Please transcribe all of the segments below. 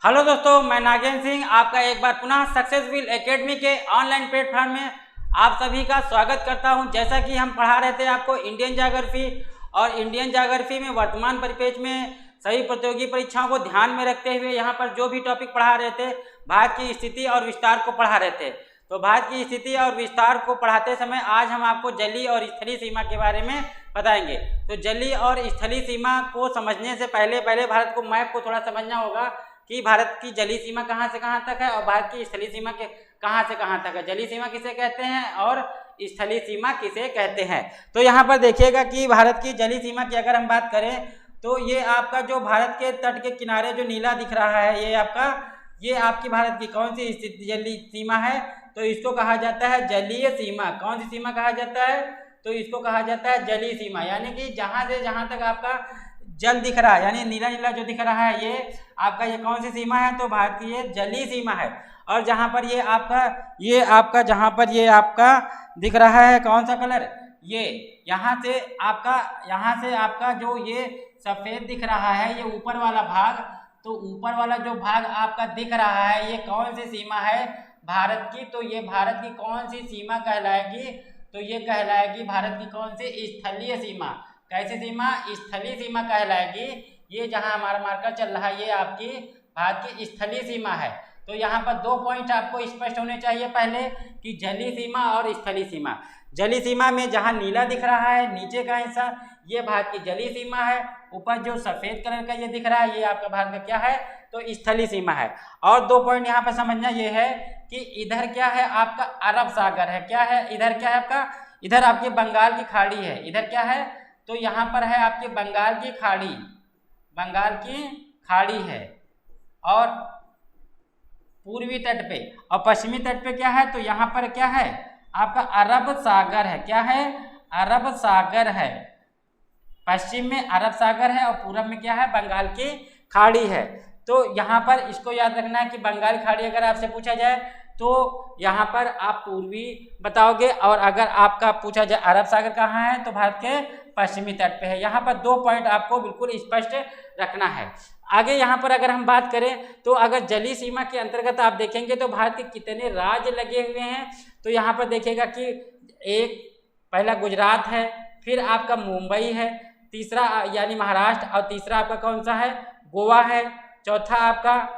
Hello दोस्तों, मैं नागेंद्र सिंह आपका एक बार पुनः सक्सेसफुल एकेडमी के ऑनलाइन प्लेटफॉर्म में आप सभी का स्वागत करता हूं। जैसा कि हम पढ़ा रहे थे आपको इंडियन ज्योग्राफी, और इंडियन ज्योग्राफी में वर्तमान परिप्रेक्ष्य में सभी प्रतियोगी परीक्षाओं को ध्यान में रखते हुए यहाँ पर जो भी टॉपिक पढ़ा रहे थे, भारत की स्थिति और विस्तार को पढ़ा रहे थे। तो भारत की स्थिति और विस्तार को पढ़ाते समय आज हम आपको जलीय और स्थलीय सीमा के बारे में बताएंगे। तो जलीय और स्थलीय सीमा को समझने से पहले भारत को मैप को थोड़ा समझना होगा कि भारत की जलीय सीमा कहाँ से कहाँ तक है और भारत की स्थलीय सीमा के कहाँ से कहाँ तक है। जलीय सीमा किसे कहते हैं और स्थलीय सीमा किसे कहते हैं। तो यहाँ पर देखिएगा कि भारत की जलीय सीमा की अगर हम बात करें तो ये आपका जो भारत के तट के किनारे जो नीला दिख रहा है, ये आपकी भारत की कौन सी जलीय सीमा है, तो इसको कहा जाता है जलीय सीमा। कौन सी सीमा कहा जाता है, तो इसको कहा जाता है जलीय सीमा। यानी कि जहाँ से जहाँ तक आपका जल दिख रहा है, यानी नीला नीला जो दिख रहा है, ये आपका ये कौन सी सीमा है, तो भारत की ये जलीय सीमा है। और जहाँ पर ये आपका जहाँ पर ये आपका दिख रहा है कौन सा कलर, ये यहाँ से आपका जो ये सफ़ेद दिख रहा है, ये ऊपर वाला भाग, तो ऊपर वाला जो भाग आपका दिख रहा है, ये कौन सी सीमा है, भारत की। तो ये भारत की कौन सी सीमा कहलाएगी, तो ये कहलाएगी भारत की कौन सी स्थलीय सीमा। कैसी सीमा, स्थलीय सीमा कहलाएगी। ये जहां हमारा मार्कर चल रहा है, ये आपकी भारत की स्थलीय सीमा है। तो यहाँ पर दो पॉइंट आपको स्पष्ट होने चाहिए पहले कि जलीय सीमा और स्थलीय सीमा। जलीय सीमा में जहां नीला दिख रहा है नीचे का हिस्सा, ये भारत की जलीय सीमा है। ऊपर जो सफ़ेद कलर का ये दिख रहा है, ये आपका भारत का क्या है, तो स्थलीय सीमा है। और दो पॉइंट यहाँ पर समझना ये है कि इधर क्या है, आपका अरब सागर है। क्या है इधर, क्या है आपका, इधर आपकी बंगाल की खाड़ी है। इधर क्या है, तो यहाँ पर है आपकी बंगाल की खाड़ी है। और पूर्वी तट पे और पश्चिमी तट पे क्या है, तो यहाँ पर क्या है, आपका अरब सागर है। क्या है, अरब सागर है। पश्चिम में अरब सागर है और पूरब में क्या है, बंगाल की खाड़ी है। तो यहाँ पर इसको याद रखना है कि बंगाल की खाड़ी अगर आपसे पूछा जाए तो यहाँ पर आप पूर्वी बताओगे, और अगर आपका पूछा जाए अरब सागर कहाँ है, तो भारत के पश्चिमी तट पे है। यहाँ पर दो पॉइंट आपको बिल्कुल स्पष्ट रखना है। आगे यहाँ पर अगर हम बात करें तो अगर जलीय सीमा के अंतर्गत आप देखेंगे तो भारत के कितने राज्य लगे हुए हैं, तो यहाँ पर देखिएगा कि एक पहला गुजरात है, फिर आपका मुंबई है, तीसरा यानी महाराष्ट्र, और तीसरा आपका कौन सा है, गोवा है, चौथा आपका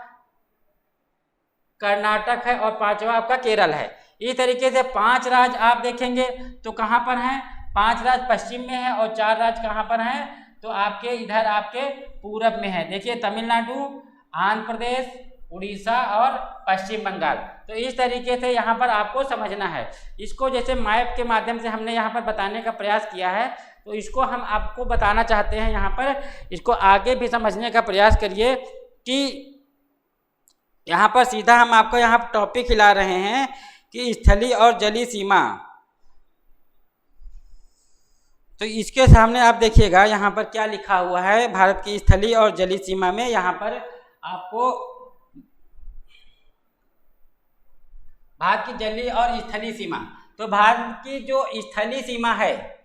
कर्नाटक है, और पांचवा आपका केरल है। इस तरीके से 5 राज्य आप देखेंगे तो कहाँ पर हैं, 5 राज्य पश्चिम में है और 4 राज्य कहाँ पर हैं, तो आपके इधर आपके पूरब में है। देखिए तमिलनाडु, आंध्र प्रदेश, उड़ीसा और पश्चिम बंगाल। तो इस तरीके से यहाँ पर आपको समझना है। इसको जैसे मैप के माध्यम से हमने यहाँ पर बताने का प्रयास किया है, तो इसको हम आपको बताना चाहते हैं यहाँ पर। इसको आगे भी समझने का प्रयास करिए कि यहाँ पर सीधा हम आपको यहाँ टॉपिक खिला रहे हैं कि स्थलीय और जलीय सीमा। तो इसके सामने आप देखिएगा यहाँ पर क्या लिखा हुआ है, भारत की स्थलीय और जलीय सीमा में यहाँ पर आपको भारत की जलीय और स्थलीय सीमा। तो भारत की जो स्थलीय सीमा है,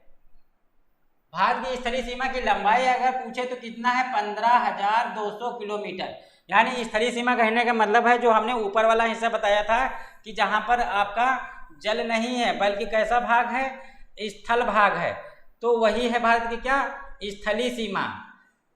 भारत की स्थलीय सीमा की लंबाई अगर पूछे तो कितना है, 15,200 किलोमीटर। यानी स्थलीय सीमा कहने का मतलब है जो हमने ऊपर वाला हिस्सा बताया था कि जहाँ पर आपका जल नहीं है बल्कि कैसा भाग है, स्थल भाग है, तो वही है भारत की क्या, स्थलीय सीमा।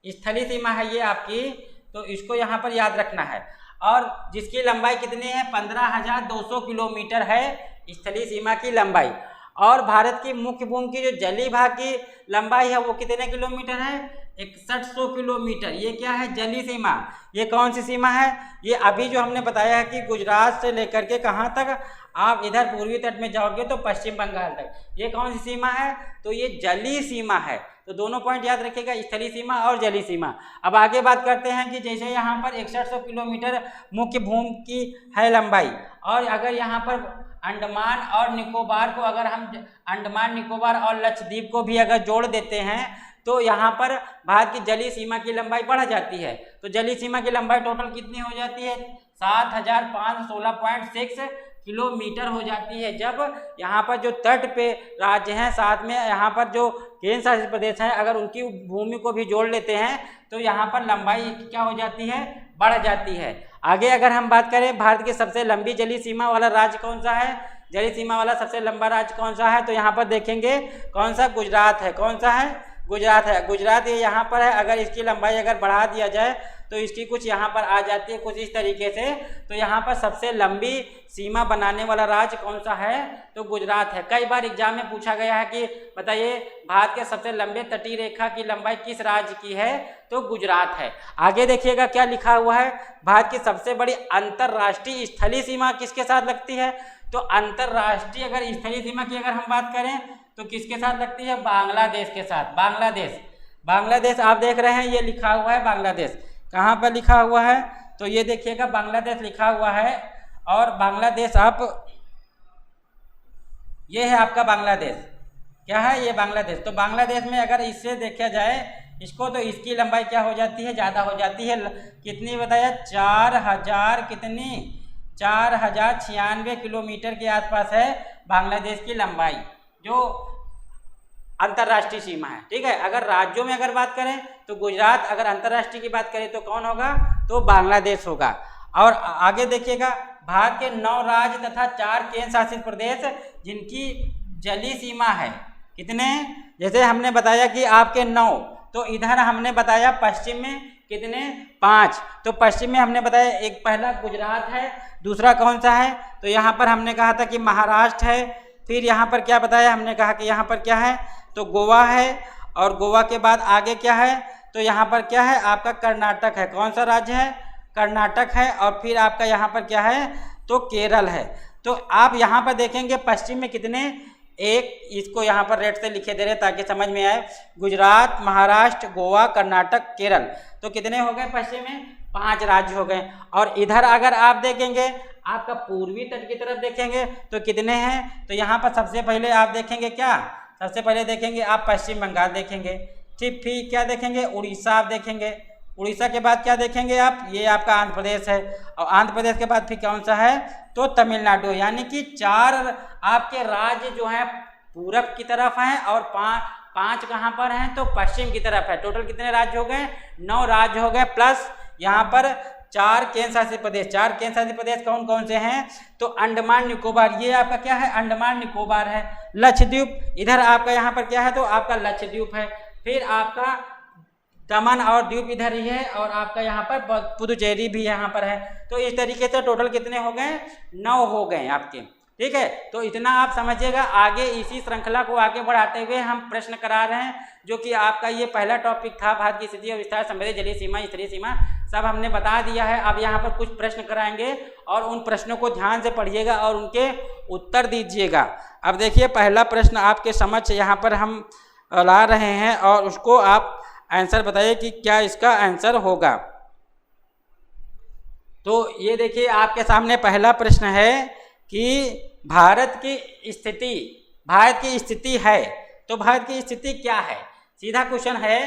स्थलीय सीमा है ये आपकी, तो इसको यहाँ पर याद रखना है। और जिसकी लंबाई कितनी है, 15,200 किलोमीटर है स्थलीय सीमा की लंबाई। और भारत की मुख्य भूमि की जो जलीय भाग की लंबाई है वो कितने किलोमीटर है, 6100 किलोमीटर। ये क्या है, जलीय सीमा। ये कौन सी सीमा है, ये अभी जो हमने बताया है कि गुजरात से लेकर के कहाँ तक, आप इधर पूर्वी तट में जाओगे तो पश्चिम बंगाल तक, ये कौन सी सीमा है, तो ये जलीय सीमा है। तो दोनों पॉइंट याद रखिएगा, स्थलीय सीमा और जलीय सीमा। अब आगे बात करते हैं कि जैसे यहाँ पर 6100 किलोमीटर मुख्य भूमि की है लंबाई, और अगर यहाँ पर अंडमान और निकोबार को, अगर हम अंडमान निकोबार और लक्षद्वीप को भी अगर जोड़ देते हैं तो यहाँ पर भारत की जलीय सीमा की लंबाई बढ़ जाती है। तो जलीय सीमा की लंबाई टोटल कितनी हो जाती है, 7516.6 किलोमीटर हो जाती है। जब यहाँ पर जो तट पे राज्य हैं, साथ में यहाँ पर जो केंद्र शासित प्रदेश हैं, अगर उनकी भूमि को भी जोड़ लेते हैं तो यहाँ पर लंबाई क्या हो जाती है, बढ़ जाती है। आगे अगर हम बात करें भारत की सबसे लंबी जलीय सीमा वाला राज्य कौन सा है, जलीय सीमा वाला सबसे लंबा राज्य कौन सा है, तो यहाँ पर देखेंगे कौन सा, गुजरात है। कौन सा है, गुजरात है। गुजरात ये यहाँ पर है। अगर इसकी लंबाई अगर बढ़ा दिया जाए तो इसकी कुछ यहाँ पर आ जाती है कुछ इस तरीके से। तो यहाँ पर सबसे लंबी सीमा बनाने वाला राज्य कौन सा है, तो गुजरात है। कई बार एग्जाम में पूछा गया है कि बताइए भारत के सबसे लंबे तटीय रेखा की लंबाई किस राज्य की है, तो गुजरात है। आगे देखिएगा क्या लिखा हुआ है, भारत की सबसे बड़ी अंतर्राष्ट्रीय स्थलीय सीमा किसके साथ लगती है, तो अंतर्राष्ट्रीय अगर स्थलीय सीमा की अगर हम बात करें तो किसके साथ लगती है, बांग्लादेश के साथ। बांग्लादेश आप देख रहे हैं, ये लिखा हुआ है बांग्लादेश। कहाँ पर लिखा हुआ है, तो ये देखिएगा बांग्लादेश लिखा हुआ है। और बांग्लादेश आप, ये है आपका बांग्लादेश, क्या है, ये बांग्लादेश। तो बांग्लादेश में अगर इससे देखा जाए इसको, तो इसकी लंबाई क्या हो जाती है, ज़्यादा हो जाती है। कितनी बताया, 4096 किलोमीटर के आसपास है बांग्लादेश की लंबाई, जो अंतर्राष्ट्रीय सीमा है। ठीक है, अगर राज्यों में अगर बात करें तो गुजरात, अगर अंतर्राष्ट्रीय की बात करें तो कौन होगा, तो बांग्लादेश होगा। और आगे देखिएगा, भारत के 9 राज्य तथा 4 केंद्र शासित प्रदेश जिनकी जलीय सीमा है, कितने, जैसे हमने बताया कि आपके 9, तो इधर हमने बताया पश्चिम में कितने, 5। तो पश्चिम में हमने बताया एक पहला गुजरात है, दूसरा कौन सा है, तो यहाँ पर हमने कहा था कि महाराष्ट्र है। फिर यहाँ पर क्या बताया, हमने कहा कि यहाँ पर क्या है, तो गोवा है। और गोवा के बाद आगे क्या है, तो यहाँ पर क्या है, आपका कर्नाटक है। कौन सा राज्य है, कर्नाटक है। और फिर आपका यहाँ पर क्या है, तो केरल है। तो आप यहाँ पर देखेंगे पश्चिम में कितने, एक, इसको यहाँ पर रेड से लिखे दे रहे ताकि समझ में आए, गुजरात, महाराष्ट्र, गोवा, कर्नाटक, केरल। तो कितने हो गए पश्चिम में, 5 राज्य हो गए। और इधर अगर आप देखेंगे, आपका पूर्वी तट की तरफ देखेंगे तो कितने हैं, तो यहाँ पर सबसे पहले आप देखेंगे क्या, सबसे पहले देखेंगे आप पश्चिम बंगाल देखेंगे। ठीक, फिर क्या देखेंगे, उड़ीसा आप देखेंगे। उड़ीसा के बाद क्या देखेंगे आप, ये आपका आंध्र प्रदेश है। और आंध्र प्रदेश के बाद फिर कौन सा है, तो तमिलनाडु। यानी कि 4 आपके राज्य जो हैं पूरब की तरफ हैं और 5 कहाँ पर हैं, तो पश्चिम की तरफ है। टोटल कितने राज्य हो गए, 9 राज्य हो गए, प्लस यहाँ पर 4 केंद्र शासित प्रदेश। 4 केंद्र शासित प्रदेश कौन कौन से हैं, तो अंडमान निकोबार, ये आपका क्या है, अंडमान निकोबार है। लक्षद्वीप, इधर आपका यहाँ पर क्या है, तो आपका लक्षद्वीप है। फिर आपका दमन और द्वीप इधर ही है। और आपका यहाँ पर पुदुचेरी भी यहाँ पर है। तो इस तरीके से टोटल कितने हो गए, 9 हो गए आपके। ठीक है, तो इतना आप समझिएगा। आगे इसी श्रृंखला को आगे बढ़ाते हुए हम प्रश्न करा रहे हैं, जो कि आपका ये पहला टॉपिक था, भारत की स्थिति और विस्तार संबंधी जलीय सीमा, स्तरीय सीमा, सब हमने बता दिया है। अब यहाँ पर कुछ प्रश्न कराएंगे और उन प्रश्नों को ध्यान से पढ़िएगा और उनके उत्तर दीजिएगा। अब देखिए, पहला प्रश्न आपके समक्ष यहाँ पर हम ला रहे हैं और उसको आप आंसर बताइए कि क्या इसका आंसर होगा। तो ये देखिए, आपके सामने पहला प्रश्न है कि भारत की स्थिति है, तो भारत की स्थिति क्या है। सीधा क्वेश्चन है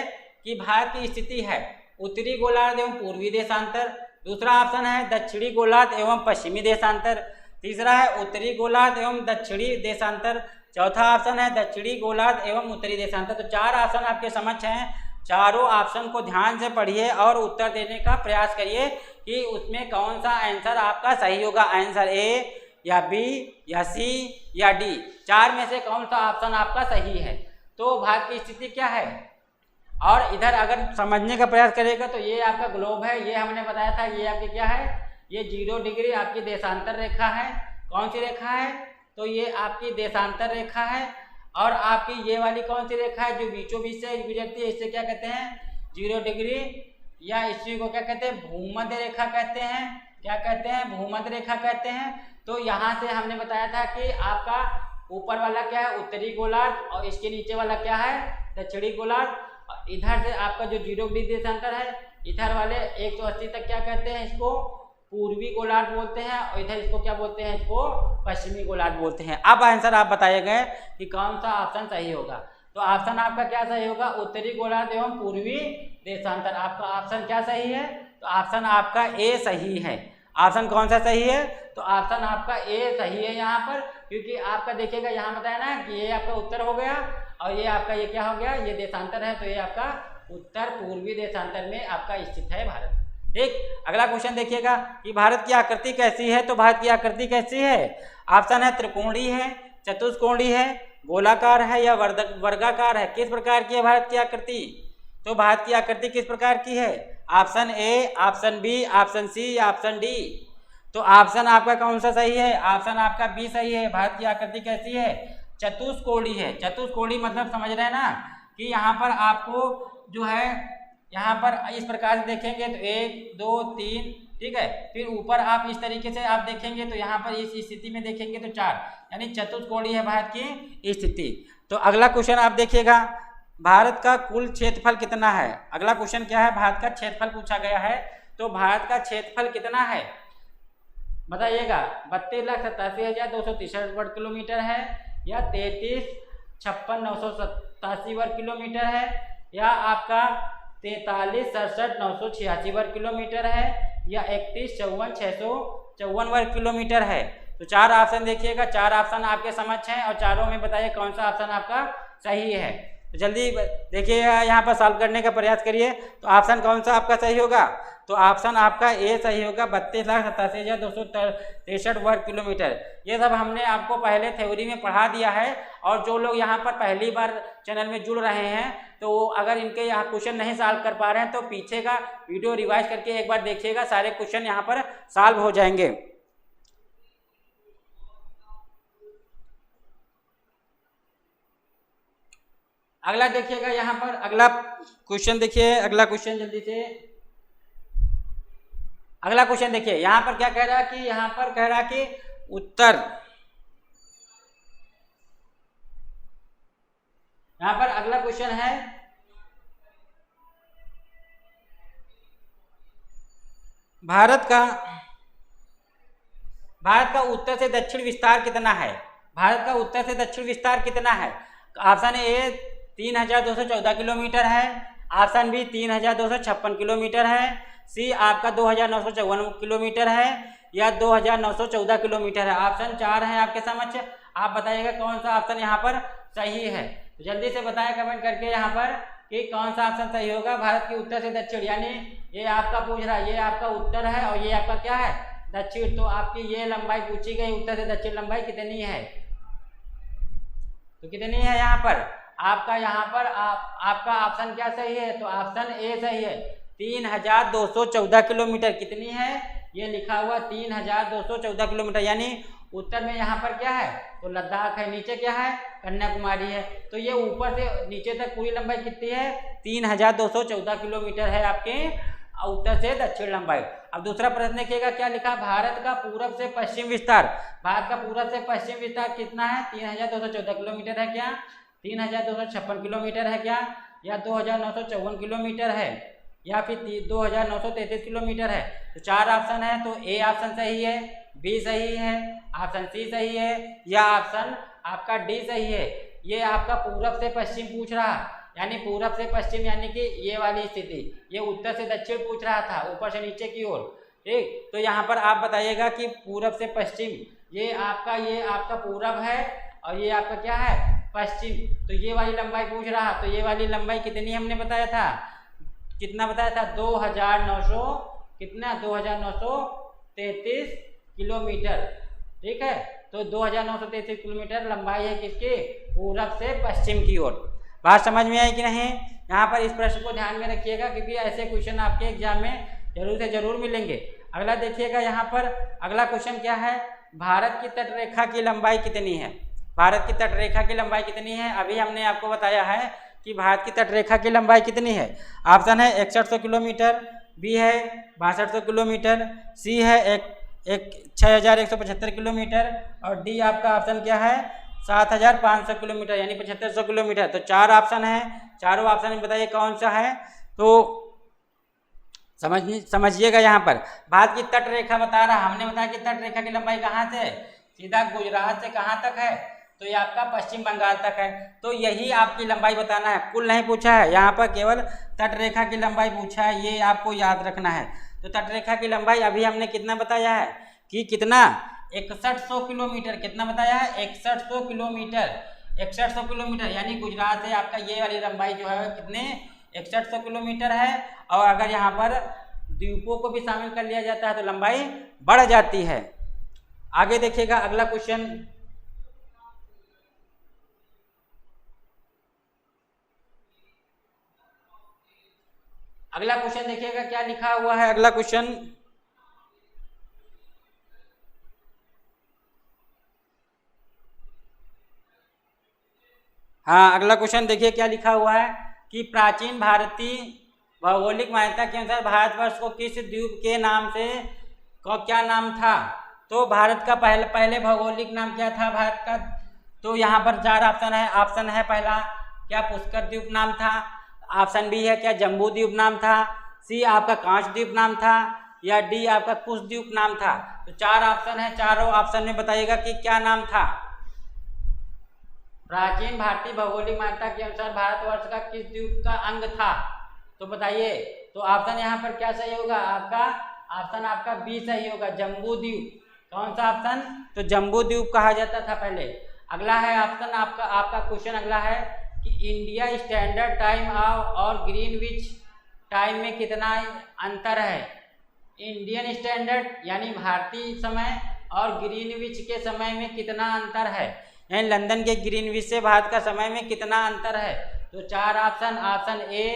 कि भारत की स्थिति है उत्तरी गोलार्ध एवं पूर्वी देशांतर, दूसरा ऑप्शन है दक्षिणी गोलार्ध एवं पश्चिमी देशांतर, तीसरा है उत्तरी गोलार्ध एवं दक्षिणी देशांतर, चौथा ऑप्शन है दक्षिणी गोलार्ध एवं उत्तरी देशांतर। तो 4 ऑप्शन आपके समक्ष हैं। चारों ऑप्शन को ध्यान से पढ़िए और उत्तर देने का प्रयास करिए कि उसमें कौन सा आंसर आपका सही होगा। आंसर ए या बी या सी या डी, 4 में से कौन सा ऑप्शन आपका सही है। तो भारत की स्थिति क्या है, और इधर अगर समझने का प्रयास करेगा तो ये आपका ग्लोब है, ये हमने बताया था, ये आपकी क्या है, ये 0 डिग्री आपकी देशांतर रेखा है। कौन सी रेखा है, तो ये आपकी देशांतर रेखा है। और आपकी ये वाली कौन सी रेखा है, जो बीचों बीच से गुजरती है, इससे क्या कहते हैं, 0 डिग्री, या इसी को क्या कहते हैं, भूमध्य रेखा कहते हैं। क्या कहते हैं, भूमध्य रेखा कहते हैं। तो यहाँ से हमने बताया था कि आपका ऊपर वाला क्या है, उत्तरी गोलार्ध, और इसके नीचे वाला क्या है, दक्षिणी गोलार्ध। इधर से आपका जो 0 डिग्री देशांतर है, इधर वाले 180 तक क्या कहते हैं, इसको पूर्वी गोलार्ध बोलते हैं, और इधर इसको क्या बोलते हैं, इसको पश्चिमी गोलार्ध बोलते हैं। अब आंसर आप बताइएगा कि कौन सा ऑप्शन सही होगा। तो ऑप्शन आपका क्या सही होगा, उत्तरी गोलार्ध एवं पूर्वी देशांतर। आपका ऑप्शन क्या सही है, तो ऑप्शन आपका ए सही है। ऑप्शन कौन सा सही है, तो ऑप्शन आपका ए सही है यहाँ पर, क्योंकि आपका देखिएगा यहाँ बताया ना कि ये आपका उत्तर हो गया और ये आपका ये क्या हो गया, ये देशांतर है। तो ये आपका उत्तर पूर्वी देशांतर में आपका स्थित है भारत। ठीक। अगला क्वेश्चन देखिएगा कि भारत की आकृति कैसी है। तो भारत की आकृति कैसी है? ऑप्शन है त्रिकोणीय है, चतुष्कोणीय है, गोलाकार है या वर्गाकार है। किस प्रकार की है भारत की आकृति? तो भारत की आकृति किस प्रकार की है? Option A, option B, option C या ऑप्शन डी। तो ऑप्शन आपका कौन सा सही है? ऑप्शन आपका बी सही है। भारत की आकृति कैसी है? चतुष्कोणीय है। चतुष्कोणीय मतलब समझ रहे हैं ना कि यहाँ पर आपको जो है यहाँ पर इस प्रकार से देखेंगे तो 1 2 3, ठीक है। फिर ऊपर आप इस तरीके से आप देखेंगे तो यहाँ पर इस स्थिति में देखेंगे तो 4, यानी चतुष्कोणीय है भारत की स्थिति। तो अगला क्वेश्चन आप देखिएगा, भारत का कुल क्षेत्रफल कितना है? अगला क्वेश्चन क्या है? भारत का क्षेत्रफल पूछा गया है। तो भारत का क्षेत्रफल कितना है बताइएगा? 32,87,263 वर्ग किलोमीटर है या 33,56,987 वर्ग किलोमीटर है या आपका 43,67,986 वर्ग किलोमीटर है या 31,54,654 वर्ग किलोमीटर है। तो 4 ऑप्शन देखिएगा, 4 ऑप्शन आपके समक्ष हैं और चारों में बताइए कौन सा ऑप्शन आपका सही है। तो जल्दी देखिएगा, यहाँ पर सॉल्व करने का प्रयास करिए। तो ऑप्शन कौन सा आपका सही होगा? तो ऑप्शन आपका ए सही होगा, 32,87,263 वर्ग किलोमीटर। ये सब हमने आपको पहले थ्योरी में पढ़ा दिया है। और जो लोग यहाँ पर पहली बार चैनल में जुड़ रहे हैं तो अगर इनके यहाँ क्वेश्चन नहीं सॉल्व कर पा रहे हैं तो पीछे का वीडियो रिवाइज करके एक बार देखिएगा, सारे क्वेश्चन यहाँ पर सॉल्व हो जाएंगे। अगला देखिएगा, यहाँ पर अगला क्वेश्चन देखिए। अगला क्वेश्चन जल्दी से, अगला क्वेश्चन देखिए। यहाँ पर क्या कह रहा है कि यहाँ पर कह रहा है कि उत्तर, यहाँ पर अगला क्वेश्चन है भारत का उत्तर से दक्षिण विस्तार कितना है? भारत का उत्तर से दक्षिण विस्तार कितना है? ऑप्शन ए 3,214 किलोमीटर है, ऑप्शन बी 3,256 किलोमीटर है, सी आपका 2,954 किलोमीटर है या 2,914 किलोमीटर है। ऑप्शन 4 है आपके समक्ष। आप बताइएगा कौन सा ऑप्शन यहाँ पर सही है। तो जल्दी से बताएं कमेंट करके यहाँ पर कि कौन सा ऑप्शन सही होगा। भारत के उत्तर से दक्षिण, यानी ये आपका पूछ रहा है, ये आपका उत्तर है और ये आपका क्या है? दक्षिण। तो आपकी ये लंबाई पूछी गई, उत्तर से दक्षिण लंबाई कितनी है? तो कितनी है यहाँ पर आपका? यहाँ पर आपका ऑप्शन क्या सही है? तो ऑप्शन ए सही है, 3,214 किलोमीटर। कितनी है? ये लिखा हुआ 3,214 किलोमीटर, यानी उत्तर में यहाँ पर क्या है? तो लद्दाख है, नीचे क्या है? कन्याकुमारी है। तो ये ऊपर से नीचे तक पूरी लंबाई कितनी है? 3,214 किलोमीटर है आपके उत्तर से दक्षिण लंबाई। अब दूसरा प्रश्न देखिएगा क्या लिखा? भारत का पूरब से पश्चिम विस्तार, भारत का पूरब से पश्चिम विस्तार कितना है? 3,214 किलोमीटर है क्या? 3,256 किलोमीटर है क्या? या 2,954 किलोमीटर है या फिर 2,933 किलोमीटर है? तो 4 ऑप्शन है। तो ए ऑप्शन सही है, बी सही है, ऑप्शन सी सही है या ऑप्शन आपका डी सही है। ये आपका पूरब से पश्चिम पूछ रहा, यानी पूरब से पश्चिम, यानी कि ये वाली स्थिति। ये उत्तर से दक्षिण पूछ रहा था, ऊपर से नीचे की ओर, ठीक। तो यहाँ पर आप बताइएगा कि पूरब से पश्चिम, ये आपका पूरब है और ये आपका क्या है? पश्चिम। तो ये वाली लंबाई पूछ रहा, तो ये वाली लंबाई कितनी हमने बताया था? कितना बताया था? 2,933 किलोमीटर, ठीक है। तो 2,933 किलोमीटर लंबाई है किसकी? पूरब से पश्चिम की ओर। बात समझ में आई कि नहीं? यहाँ पर इस प्रश्न को ध्यान में रखिएगा क्योंकि ऐसे क्वेश्चन आपके एग्जाम में जरूर से जरूर मिलेंगे। अगला देखिएगा, यहाँ पर अगला क्वेश्चन क्या है? भारत की तटरेखा की लंबाई कितनी है? भारत की तटरेखा की लंबाई कितनी है? अभी हमने आपको बताया है कि भारत की तटरेखा की लंबाई कितनी है। ऑप्शन है 6100 किलोमीटर, बी है 6200 किलोमीटर, सी है 6,175 किलोमीटर और डी आपका ऑप्शन क्या है? 7,500 किलोमीटर, यानी 7,500 किलोमीटर। तो 4 ऑप्शन है, चारों ऑप्शन में बताइए कौन सा है। तो समझिएगा, यहाँ पर भारत की तटरेखा बता रहा, हमने बताया कि तटरेखा की लंबाई कहाँ से? सीधा गुजरात से कहाँ तक है? तो ये आपका पश्चिम बंगाल तक है। तो यही आपकी लंबाई बताना है, कुल नहीं पूछा है, यहाँ पर केवल तटरेखा की लंबाई पूछा है, ये आपको याद रखना है। तो तटरेखा की लंबाई अभी हमने कितना बताया है कि कितना? 6100 किलोमीटर। कितना बताया है? 6100 किलोमीटर। 6100 किलोमीटर, यानी गुजरात से आपका ये वाली लंबाई जो है कितने? 6100 किलोमीटर है। और अगर यहाँ पर द्वीपों को भी शामिल कर लिया जाता है तो लंबाई बढ़ जाती है। आगे देखिएगा अगला क्वेश्चन। अगला क्वेश्चन देखिएगा क्या लिखा हुआ है। अगला क्वेश्चन, हाँ अगला क्वेश्चन देखिए क्या लिखा हुआ है कि प्राचीन भारतीय भौगोलिक मान्यता के अनुसार भारतवर्ष को किस द्वीप के नाम से क्या नाम था। तो भारत का पहले भौगोलिक नाम क्या था भारत का। तो यहाँ पर 4 ऑप्शन है। ऑप्शन है पहला, क्या पुष्कर द्वीप नाम था। ऑप्शन बी है क्या जम्बू द्वीप नाम था। सी आपका कांच द्वीप नाम था, या डी आपका कुश द्वीप नाम था। तो 4 ऑप्शन है, चारों ऑप्शन में बताइएगा कि क्या नाम था। प्राचीन भारतीय भौगोलिक मान्यता के अनुसार भारतवर्ष का किस द्वीप का अंग था, तो बताइए। तो ऑप्शन यहाँ पर क्या सही होगा आपका, ऑप्शन आपका बी सही होगा, जम्बू द्वीप। कौन सा ऑप्शन, तो जम्बू द्वीप कहा जाता था पहले। अगला है ऑप्शन आपका क्वेश्चन अगला है कि इंडिया स्टैंडर्ड टाइम और ग्रीनविच टाइम में कितना अंतर है। इंडियन स्टैंडर्ड यानी भारतीय समय और ग्रीनविच के समय में कितना अंतर है, यानी लंदन के ग्रीनविच से भारत का समय में कितना अंतर है। तो 4 ऑप्शन, ऑप्शन ए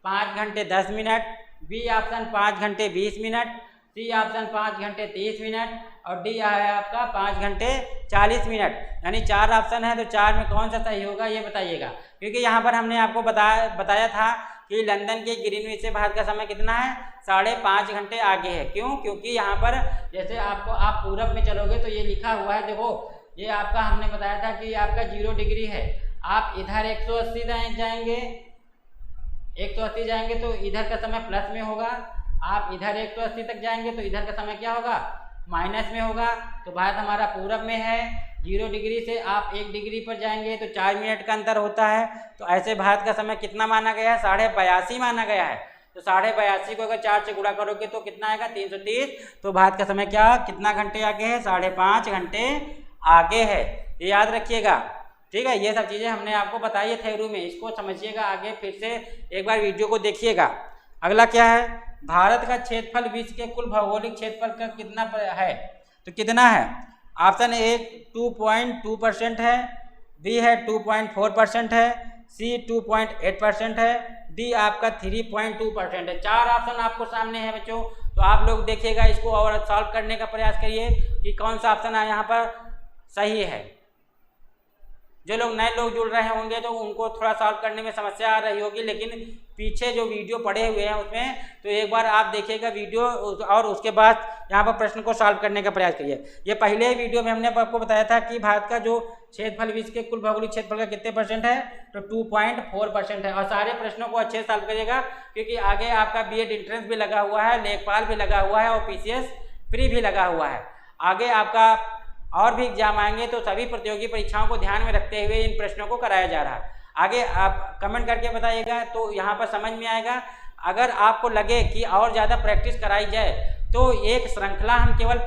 5 घंटे 10 मिनट, बी ऑप्शन 5 घंटे 20 मिनट, सी ऑप्शन 5 घंटे 30 मिनट और डी है आपका 5 घंटे 40 मिनट। यानी 4 ऑप्शन है, तो 4 में कौन सा सही होगा ये बताइएगा। क्योंकि यहाँ पर हमने आपको बताया था कि लंदन के ग्रीनविच से भारत का समय कितना है, 5.5 घंटे आगे है। क्यों, क्योंकि यहाँ पर जैसे आप पूरब में चलोगे तो ये लिखा हुआ है, देखो ये आपका हमने बताया था कि आपका 0 डिग्री है। आप इधर 180 जाएंगे, 180 जाएंगे तो इधर का समय प्लस में होगा। आप इधर 180 तक जाएंगे तो इधर का समय क्या होगा, माइनस में होगा। तो भारत हमारा पूरब में है, 0 डिग्री से आप 1 डिग्री पर जाएंगे तो 4 मिनट का अंतर होता है। तो ऐसे भारत का समय कितना माना गया है, 82.5 माना गया है। तो 82.5 को अगर 4 से गुणा करोगे तो कितना आएगा, 330। तो भारत का समय कितना घंटे आगे है, 5.5 घंटे आगे है। ये याद रखिएगा, ठीक है। ये सब चीज़ें हमने आपको बताई है थ्योरी में, इसको समझिएगा। आगे फिर से एक बार वीडियो को देखिएगा। अगला क्या है, भारत का क्षेत्रफल विश्व के कुल भौगोलिक क्षेत्रफल का कितना है, तो कितना है। ऑप्शन ए 2.2% है, बी है 2.4% है, सी 2.8% है, डी आपका 3.2% है। 4 ऑप्शन आपको सामने है बच्चों। तो आप लोग देखिएगा इसको और सॉल्व करने का प्रयास करिए कि कौन सा ऑप्शन है यहाँ पर सही है। जो लोग नए लोग जुड़ रहे होंगे तो उनको थोड़ा सॉल्व करने में समस्या आ रही होगी, लेकिन पीछे जो वीडियो पड़े हुए हैं उसमें तो एक बार आप देखिएगा वीडियो और उसके बाद यहाँ पर प्रश्न को सॉल्व करने का प्रयास करिए। ये पहले ही वीडियो में हमने आपको बताया था कि भारत का जो क्षेत्रफल विश्व के कुल भौगोलिक क्षेत्रफल का कितने % है, तो 2.4% है। और सारे प्रश्नों को अच्छे से सॉल्व करिएगा, क्योंकि आगे आपका बीएड एंट्रेंस भी लगा हुआ है, लेखपाल भी लगा हुआ है और पीसीएस प्री भी लगा हुआ है। आगे आपका और भी एग्जाम आएंगे, तो सभी प्रतियोगी परीक्षाओं को ध्यान में रखते हुए इन प्रश्नों को कराया जा रहा है। आगे आप कमेंट करके बताइएगा तो यहाँ पर समझ में आएगा। अगर आपको लगे कि और ज़्यादा प्रैक्टिस कराई जाए तो एक श्रृंखला हम केवल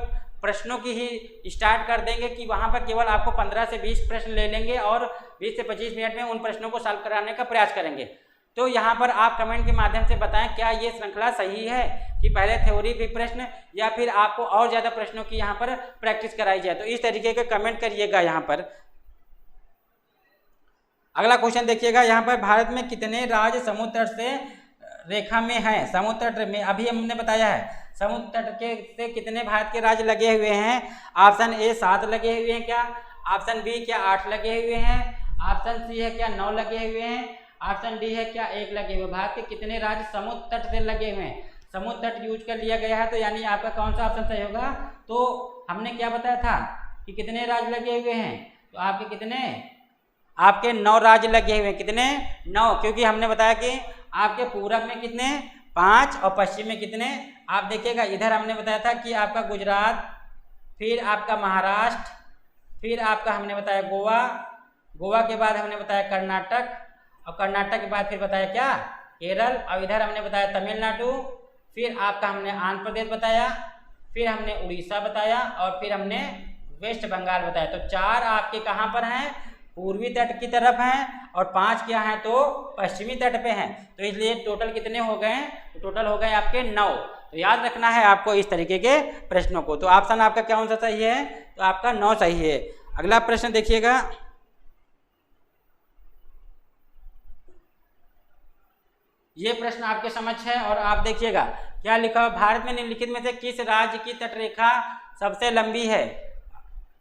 प्रश्नों की ही स्टार्ट कर देंगे कि वहाँ पर केवल आपको 15 से 20 प्रश्न ले लेंगे और 20 से 25 मिनट में उन प्रश्नों को सॉल्व कराने का प्रयास करेंगे। तो यहाँ पर आप कमेंट के माध्यम से बताएं क्या ये श्रृंखला सही है कि पहले थ्योरी भी प्रश्न या फिर आपको और ज़्यादा प्रश्नों की यहाँ पर प्रैक्टिस कराई जाए। तो इस तरीके के कमेंट करिएगा यहाँ पर। अगला क्वेश्चन देखिएगा, यहाँ पर भारत में कितने राज्य समुद्र तट से रेखा में हैं। समुद्र तट में अभी हमने बताया है, समुद्र तट के से कितने भारत के राज्य लगे हुए हैं। ऑप्शन ए 7 लगे हुए हैं क्या, ऑप्शन बी क्या 8 लगे हुए हैं, ऑप्शन सी है क्या 9 लगे हुए हैं, ऑप्शन डी है क्या 1 लगे हुए। भारत के कितने राज्य समुद्र तट से लगे हुए हैं। समुद्र तट यूज कर लिया गया है, तो यानी आपका कौन सा ऑप्शन सही होगा। तो हमने क्या बताया था कि कितने राज्य लगे हुए हैं, तो आपके कितने, आपके 9 राज्य लगे हुए हैं। कितने, 9, क्योंकि हमने बताया कि आपके पूरब में कितने, 5 और पश्चिम में कितने। आप देखिएगा इधर हमने बताया था कि आपका गुजरात, फिर आपका महाराष्ट्र, फिर आपका हमने बताया गोवा, गोवा के बाद हमने बताया कर्नाटक, और कर्नाटक के बाद फिर बताया क्या केरल, और इधर हमने बताया तमिलनाडु, फिर आपका हमने आंध्र प्रदेश बताया, फिर हमने उड़ीसा बताया और फिर हमने वेस्ट बंगाल बताया। तो 4 आपके कहाँ पर हैं, पूर्वी तट की तरफ हैं, और 5 क्या हैं तो पश्चिमी तट पे हैं। तो इसलिए टोटल कितने हो गए, तो टोटल हो गए आपके 9। तो याद रखना है आपको इस तरीके के प्रश्नों को। तो ऑप्शन आपका कौन सा सही है? तो आपका 9 सही है। अगला प्रश्न देखिएगा, ये प्रश्न आपके समझ है और आप देखिएगा क्या लिखा है, भारत में निम्नलिखित में से किस राज्य की तटरेखा सबसे लंबी है?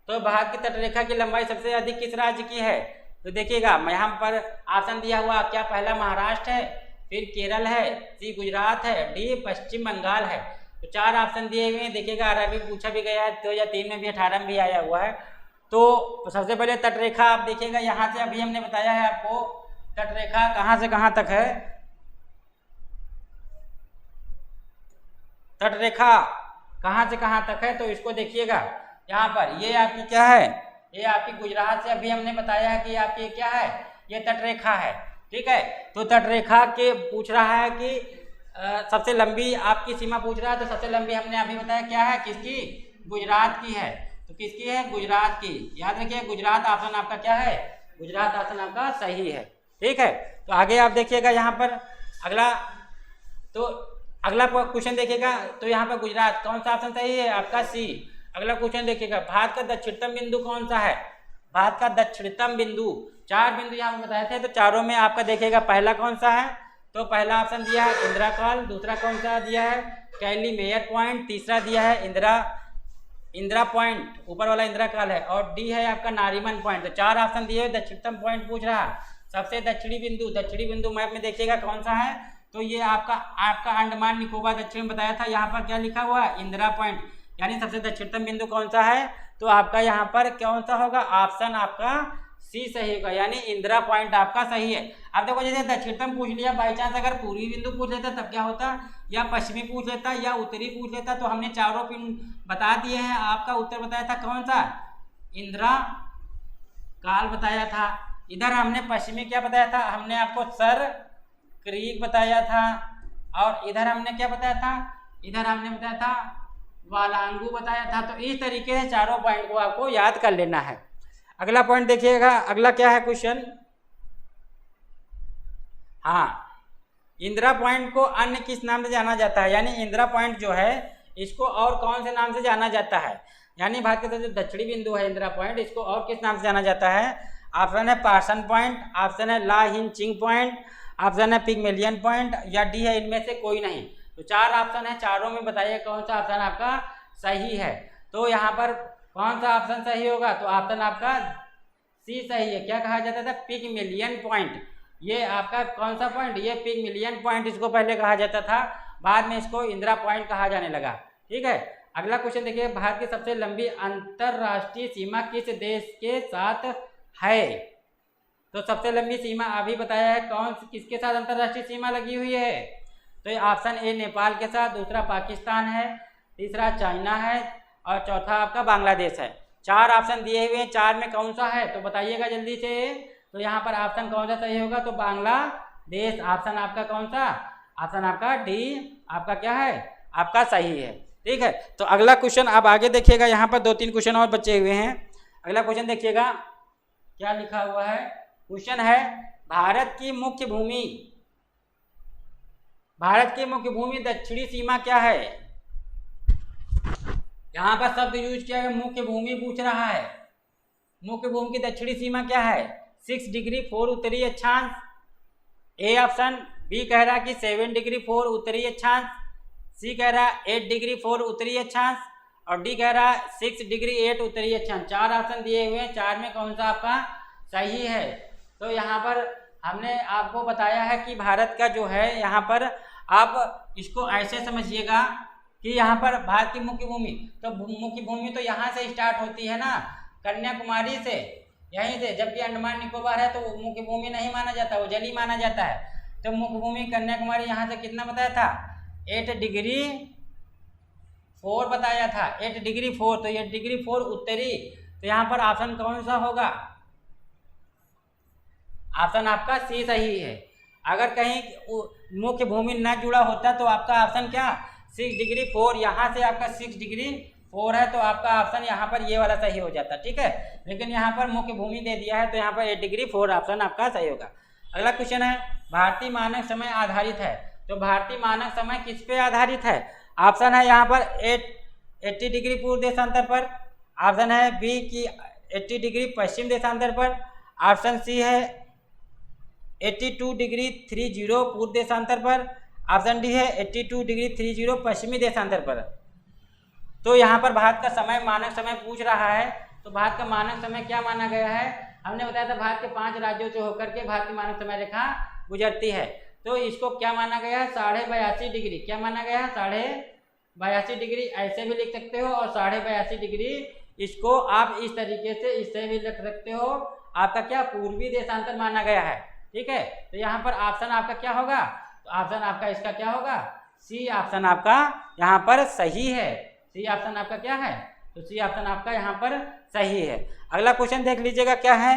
तो भारत की तटरेखा की लंबाई सबसे अधिक किस राज्य की है? तो देखिएगा यहाँ पर ऑप्शन दिया हुआ, क्या पहला महाराष्ट्र है, फिर केरल है, सी गुजरात है, डी पश्चिम बंगाल है। तो 4 ऑप्शन दिए हुए हैं। देखिएगा अरबी पूछा भी गया है, 2003 में भी 18 में भी आया हुआ है। तो सबसे पहले तटरेखा आप देखिएगा, यहाँ से अभी हमने बताया है आपको तटरेखा कहाँ से कहाँ तक है। तटरेखा कहाँ से कहाँ तक है, तो इसको देखिएगा यहाँ पर, ये आपकी क्या है, ये आपकी गुजरात से अभी हमने बताया है कि आपकी क्या है, ये तटरेखा है। ठीक है, तो तटरेखा के पूछ रहा है कि सबसे लंबी आपकी सीमा पूछ रहा है, तो सबसे लंबी हमने अभी बताया क्या है, किसकी, गुजरात की है। तो किसकी है, गुजरात की। याद रखिए गुजरात ऑप्शन आपका क्या है, गुजरात ऑप्शन आपका सही है। ठीक है, तो आगे आप देखिएगा यहाँ पर अगला, तो अगला क्वेश्चन देखिएगा, तो यहाँ पर गुजरात कौन सा ऑप्शन सही है, आपका सी। अगला क्वेश्चन देखिएगा, भारत का दक्षिणतम बिंदु कौन सा है? भारत का दक्षिणतम बिंदु, 4 बिंदु यहाँ पर बताए थे, तो चारों में आपका देखिएगा पहला कौन सा है, तो पहला ऑप्शन दिया है इंदिरा कॉल, दूसरा कौन सा दिया है, कैली मेयर पॉइंट, तीसरा दिया है इंदिरा पॉइंट, ऊपर वाला इंदिरा कॉल है, और डी है आपका नारीमन पॉइंट। तो 4 ऑप्शन दिए हुए, दक्षिणतम पॉइंट पूछ रहा है। सबसे दक्षिणी बिंदु मैप में देखिएगा कौन सा है, तो ये आपका अंडमान निकोबार दक्षिण बताया था, यहाँ पर क्या लिखा हुआ है, इंदिरा पॉइंट, यानी सबसे दक्षिणतम बिंदु कौन सा है, तो आपका यहाँ पर कौन सा होगा, ऑप्शन आपका सी सही होगा, यानी इंदिरा पॉइंट आपका सही है। अब देखो जैसे दक्षिणतम पूछ लिया, बाई चांस अगर पूर्वी बिंदु पूछ लेता तब क्या होता, या पश्चिमी पूछ लेता या उत्तरी पूछ लेता, तो हमने चारों पिन बता दिए हैं। आपका उत्तर बताया था कौन सा, इंदिरा काल बताया था। इधर हमने पश्चिमी क्या बताया था, हमने आपको सर क्रीक बताया था, और इधर हमने क्या बताया था, इधर हमने बताया था वालांगू बताया था। तो इस तरीके से चारों पॉइंट को आपको याद कर लेना है। अगला पॉइंट देखिएगा, अगला क्या है क्वेश्चन, हाँ, इंदिरा पॉइंट को अन्य किस नाम से जाना जाता है, यानी इंदिरा पॉइंट जो है इसको और कौन से नाम से जाना जाता है, यानी भारत के सबसे दक्षिणी बिंदु है इंदिरा पॉइंट, इसको और किस नाम से जाना जाता है। ऑप्शन है पार्सन पॉइंट, ऑप्शन है ला हिन चिंग पॉइंट, ऑप्शन है पिगमेलियन पॉइंट, या डी है इनमें से कोई नहीं। तो 4 ऑप्शन है, चारों में बताइए कौन सा ऑप्शन आपका सही है। तो यहाँ पर कौन सा ऑप्शन सही होगा, तो ऑप्शन आपका सी सही है। क्या कहा जाता था, पिगमेलियन पॉइंट। ये आपका कौन सा पॉइंट, ये पिगमेलियन पॉइंट इसको पहले कहा जाता था, बाद में इसको इंदिरा पॉइंट कहा जाने लगा। ठीक है, अगला क्वेश्चन देखिए, भारत की सबसे लंबी अंतरराष्ट्रीय सीमा किस देश के साथ है। तो सबसे लंबी सीमा अभी बताया है, कौन किसके साथ अंतरराष्ट्रीय सीमा लगी हुई है, तो ये ऑप्शन ए नेपाल के साथ, दूसरा पाकिस्तान है, तीसरा चाइना है, और चौथा आपका बांग्लादेश है। 4 ऑप्शन दिए हुए हैं, 4 में कौन सा है, तो बताइएगा जल्दी से। तो यहाँ पर ऑप्शन कौन सा सही होगा, तो बांग्लादेश ऑप्शन आपका कौन सा, ऑप्शन आपका डी आपका क्या है, आपका सही है। ठीक है, तो अगला क्वेश्चन आप आगे देखिएगा, यहाँ पर 2-3 क्वेश्चन और बचे हुए हैं। अगला क्वेश्चन देखिएगा क्या लिखा हुआ है, क्वेश्चन है भारत की मुख्य भूमि दक्षिणी सीमा क्या है। यहाँ पर शब्द यूज किया है मुख्य भूमि पूछ रहा है। मुख्य भूमि की दक्षिणी सीमा क्या है, 6 डिग्री 4 उत्तरी अक्षांश, ए ऑप्शन, बी कह रहा है कि 7 डिग्री 4 उत्तरी अक्षांश, सी कह रहा है 8 डिग्री 4 उत्तरी अक्षांश, और डी कह रहा है 6 डिग्री 8 उत्तरी अक्षांश। 4 ऑप्शन दिए हुए हैं, 4 में कौन सा आपका सही है। तो यहाँ पर हमने आपको बताया है कि भारत का जो है, यहाँ पर आप इसको ऐसे समझिएगा कि यहाँ पर भारत की मुख्य भूमि, तो मुख्य भूमि तो यहाँ से स्टार्ट होती है ना, कन्याकुमारी से, यहीं से, जबकि अंडमान निकोबार है तो मुख्य भूमि नहीं माना जाता, वो जल ही माना जाता है। तो मुख्य भूमि कन्याकुमारी यहाँ से कितना बताया था, 8 डिग्री 4 बताया था, 8 डिग्री 4, तो 8 डिग्री 4 उत्तरी। तो यहाँ पर ऑप्शन कौन सा होगा, ऑप्शन आपका सी सही है। अगर कहीं मुख्य भूमि न जुड़ा होता तो आपका ऑप्शन क्या, 6 डिग्री 4, यहाँ से आपका 6 डिग्री 4 है, तो आपका ऑप्शन यहाँ पर ये वाला सही हो जाता। ठीक है, लेकिन यहाँ पर मुख्य भूमि दे दिया है, तो यहाँ पर 8 डिग्री 4 ऑप्शन आपका सही होगा। अगला क्वेश्चन है भारतीय मानक समय आधारित है। तो भारतीय मानक समय किस पे आधारित है, ऑप्शन है यहाँ पर 80 डिग्री पूर्व देशांतर पर, ऑप्शन है बी की 80 डिग्री पश्चिम देशांतर पर, ऑप्शन सी है 82 डिग्री 30 पूर्व देशांतर पर, ऑप्शन डी है 82 डिग्री 30 पश्चिमी देशांतर पर। तो यहाँ पर भारत का समय मानक समय पूछ रहा है, तो भारत का मानक समय क्या माना गया है? हमने बताया था भारत के 5 राज्यों से होकर के भारत की मानक समय रेखा गुजरती है, तो इसको क्या माना गया है? 82.5 डिग्री। क्या माना गया है? 82.5 डिग्री ऐसे भी लिख सकते हो, और 82.5 डिग्री इसको आप इस तरीके से इससे भी लिख सकते हो, आपका क्या पूर्वी देशांतर माना गया है। ठीक है, तो यहाँ पर ऑप्शन आपका क्या होगा? तो ऑप्शन आपका इसका क्या होगा? सी ऑप्शन आपका यहाँ पर सही है। सी ऑप्शन आपका क्या है? तो सी ऑप्शन आपका यहाँ पर सही है। अगला क्वेश्चन देख लीजिएगा क्या है।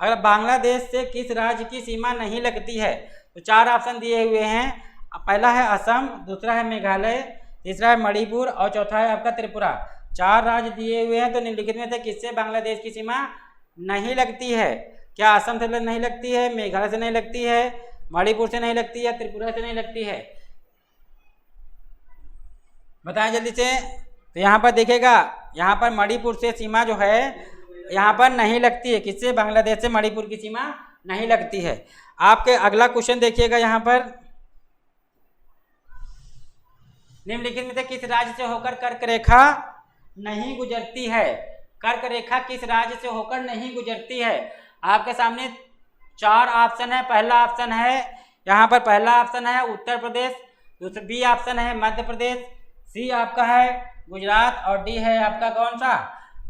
अगर बांग्लादेश से किस राज्य की सीमा नहीं लगती है? तो 4 ऑप्शन दिए हुए हैं। पहला है असम, दूसरा है मेघालय, तीसरा है मणिपुर और चौथा है आपका त्रिपुरा। 4 राज्य दिए हुए हैं, तो निम्नलिखित में से किससे बांग्लादेश की सीमा नहीं लगती है? क्या असम से नहीं लगती है, मेघालय से नहीं लगती है, मणिपुर से नहीं लगती है, त्रिपुरा से नहीं लगती है? बताएं जल्दी से। तो यहाँ पर देखिएगा, यहाँ पर मणिपुर से सीमा जो है यहाँ पर नहीं लगती है। किससे? बांग्लादेश से मणिपुर की सीमा नहीं लगती है। आपके अगला क्वेश्चन देखिएगा, यहाँ पर निम्नलिखित में से किस राज्य से होकर कर्क रेखा नहीं गुजरती है? कर्क रेखा किस राज्य से होकर नहीं गुजरती है? आपके सामने 4 ऑप्शन है। पहला ऑप्शन है यहाँ पर, पहला ऑप्शन है उत्तर प्रदेश, दूसरा बी ऑप्शन है मध्य प्रदेश, सी आपका है गुजरात और डी है आपका कौन सा?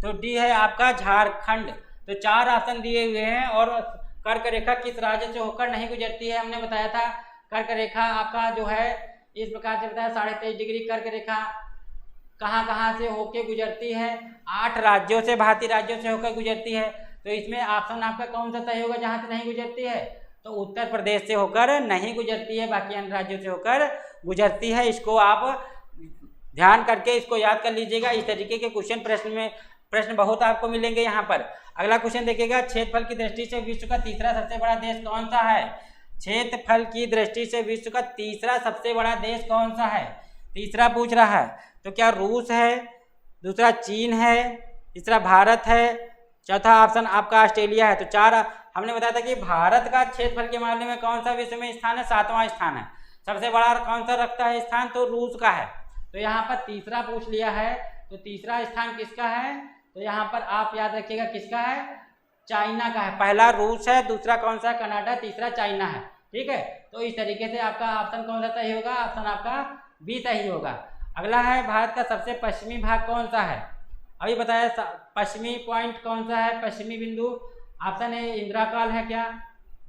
तो डी है आपका झारखंड। तो 4 ऑप्शन दिए हुए हैं, और कर्क रेखा किस राज्य से होकर नहीं गुजरती है? हमने बताया था कर्क रेखा आपका जो है इस प्रकार से बताया, 23.5 डिग्री कर्क रेखा कहाँ कहाँ से होकर गुजरती है? 8 राज्यों से, भारतीय राज्यों से होकर गुजरती है। तो इसमें ऑप्शन आपका कौन सा सही होगा जहाँ से नहीं गुजरती है? तो उत्तर प्रदेश से होकर नहीं गुजरती है, बाकी अन्य राज्यों से होकर गुजरती है। इसको आप ध्यान करके इसको याद कर लीजिएगा। इस तरीके के प्रश्न बहुत आपको मिलेंगे यहाँ पर। अगला क्वेश्चन देखिएगा, क्षेत्रफल की दृष्टि से विश्व का तीसरा सबसे बड़ा देश कौन सा है? क्षेत्रफल की दृष्टि से विश्व का तीसरा सबसे बड़ा देश कौन सा है? तीसरा पूछ रहा है। तो क्या रूस है, दूसरा चीन है, तीसरा भारत है, चौथा ऑप्शन आपका ऑस्ट्रेलिया है। तो 4 हमने बताया था कि भारत का क्षेत्रफल के मामले में कौन सा विश्व में स्थान है? 7वां स्थान है। सबसे बड़ा कौन सा रखता है स्थान? तो रूस का है। तो यहाँ पर तीसरा पूछ लिया है, तो तीसरा स्थान किसका है? तो यहाँ पर आप याद रखिएगा किसका है? चाइना का है। पहला रूस है, दूसरा कौन सा? कनाडा, तीसरा चाइना है। ठीक है, तो इस तरीके से आपका ऑप्शन कौन सा सही होगा? ऑप्शन आपका बी सही होगा। अगला है, भारत का सबसे पश्चिमी भाग कौन सा है? अभी बताया पश्चिमी पॉइंट कौन सा है? पश्चिमी बिंदु। ऑप्शन ए इंदिरा काल है क्या,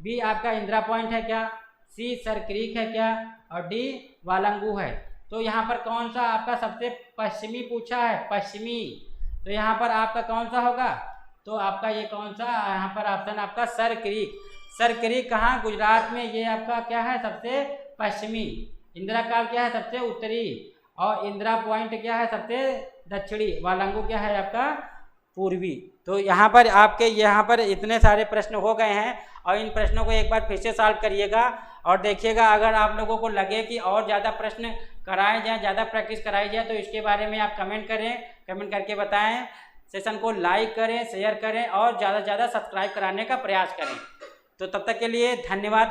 बी आपका इंदिरा पॉइंट है क्या, सी सर क्रीक है क्या, और डी वालंगू है। तो यहाँ पर कौन सा आपका सबसे पश्चिमी पूछा है? पश्चिमी। तो यहाँ पर आपका कौन सा होगा? तो आपका ये कौन सा? यहाँ पर ऑप्शन आपका सर क्रीक। सर क्रीक कहाँ? गुजरात में। ये आपका क्या है? सबसे पश्चिमी। इंदिरा काल क्या है? सबसे उत्तरी। और इंदिरा पॉइंट क्या है? सबसे दक्षिणी। वालंगू क्या है आपका? पूर्वी। तो यहाँ पर आपके यहाँ पर इतने सारे प्रश्न हो गए हैं, और इन प्रश्नों को एक बार फिर से सॉल्व करिएगा और देखिएगा। अगर आप लोगों को लगे कि और ज़्यादा प्रश्न कराए जाएँ, ज़्यादा प्रैक्टिस कराई जाए, तो इसके बारे में आप कमेंट करें, कमेंट करके बताएं। सेशन को लाइक करें, शेयर करें और ज़्यादा से ज़्यादा सब्सक्राइब कराने का प्रयास करें। तो तब तक के लिए धन्यवाद।